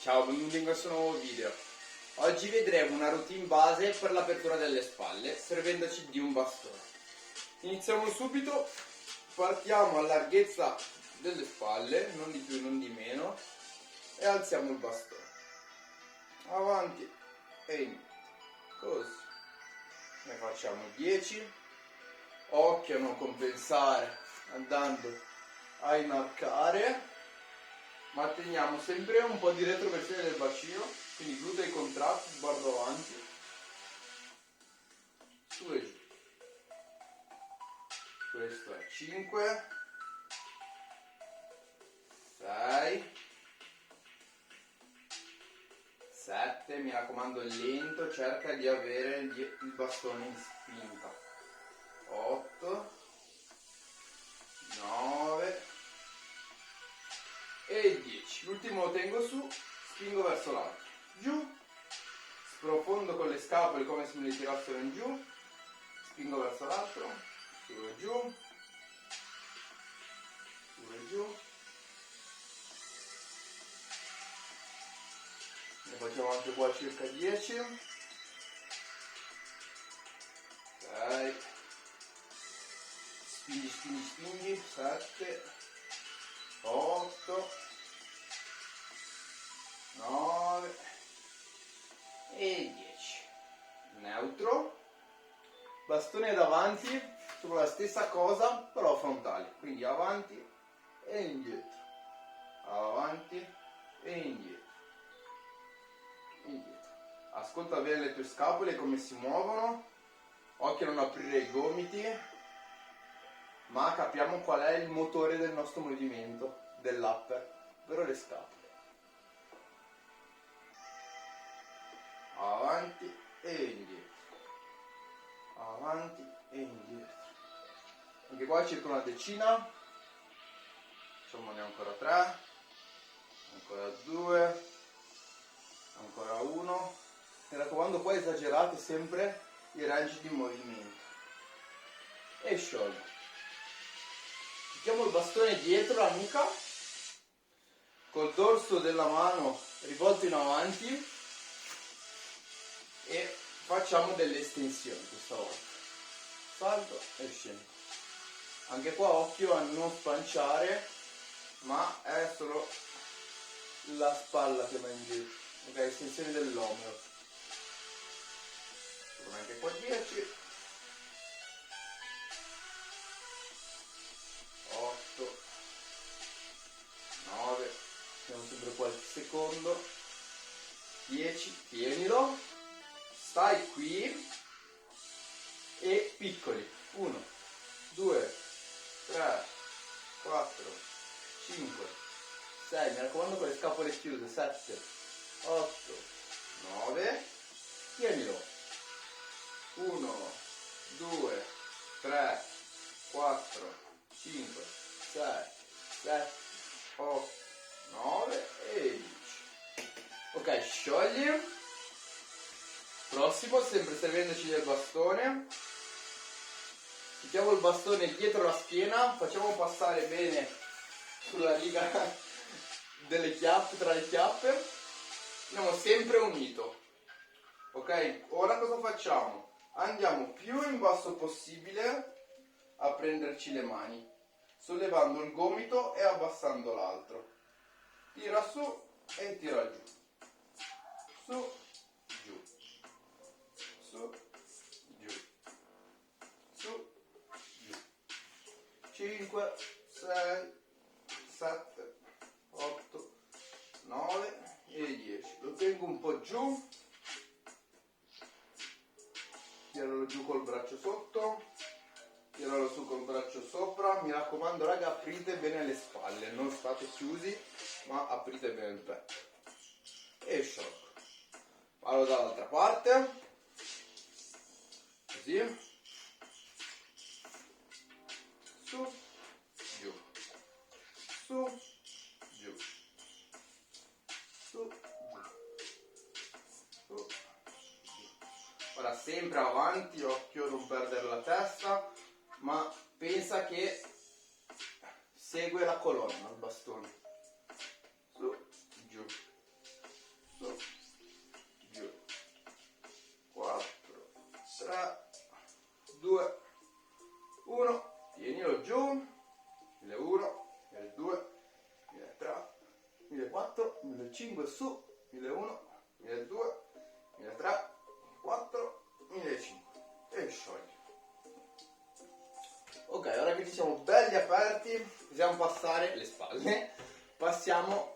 Ciao, benvenuti in questo nuovo video. Oggi vedremo una routine base per l'apertura delle spalle, servendoci di un bastone. Iniziamo subito, partiamo a larghezza delle spalle, non di più, non di meno, e alziamo il bastone. Avanti e indietro, così. Ne facciamo 10. Occhio a non compensare andando a inarcare. Manteniamo sempre un po' di retroversione del bacino, quindi glutei contratti, sguardo avanti, su e giù. Questo è 5, 6, 7, mi raccomando lento, cerca di avere il bastone in spinta. 8, 9 e 10. L'ultimo lo tengo su, spingo verso l'alto, giù, sprofondo con le scapole come se me le tirassero in giù, spingo verso l'altro, su e giù, su e giù. Ne facciamo anche qua circa 10. 6, spingi, spingi, spingi, 7, 8, 9 e 10. Neutro, bastone davanti, sulla stessa cosa però frontale, quindi avanti e indietro, avanti e indietro, indietro. Ascolta bene le tue scapole come si muovono, occhio a non aprire i gomiti, ma capiamo qual è il motore del nostro movimento, dell'upper, ovvero le scapole. Avanti e indietro, avanti e indietro. Anche qua circa una decina, facciamone ancora 3, ancora 2, ancora 1. Mi raccomando, qua esagerate sempre i range di movimento. E sciogli. Mettiamo il bastone dietro la nuca, col dorso della mano rivolto in avanti e facciamo delle estensioni questa volta. Salto e scendo. Anche qua occhio a non spanciare, ma è solo la spalla che va in giù. Ok, estensione dell'omero. Anche qua 10. 8, 9, siamo sempre qualche secondo, 10, tienilo, stai qui e piccoli, 1, 2, 3, 4, 5, 6, mi raccomando con le scapole chiuse, 7, 8, 9, tienilo, 1, 2, 3, 4, 5, 6, 7, 8, 9 e 10. Ok, sciogli. Prossimo, sempre servendoci del bastone. Mettiamo il bastone dietro la schiena, facciamo passare bene sulla riga delle chiappe, tra le chiappe. Andiamo sempre unito. Ok, ora cosa facciamo? Andiamo più in basso possibile a prenderci le mani, sollevando il gomito e abbassando l'altro. Tira su e tira giù. Su, giù. Su, giù. Su, giù. 5, 6, 7, 8, 9 e 10. Lo tengo un po' giù. Tiralo giù col braccio sotto. Tiralo su col braccio sopra. Mi raccomando raga, aprite bene le spalle, non state chiusi, ma aprite bene il petto. E sciolgo. Vado dall'altra parte. Così. Su, giù. Su, giù. Su, giù. Su, giù. Ora sempre avanti, occhio a non perdere la testa, ma pensa che segue la colonna il bastone. Su, giù, 1400, 1500 su, 1100, 1200, 1300, 4, 1500 e sciogli. Ok, ora che ci siamo belli aperti, possiamo passare le spalle, passiamo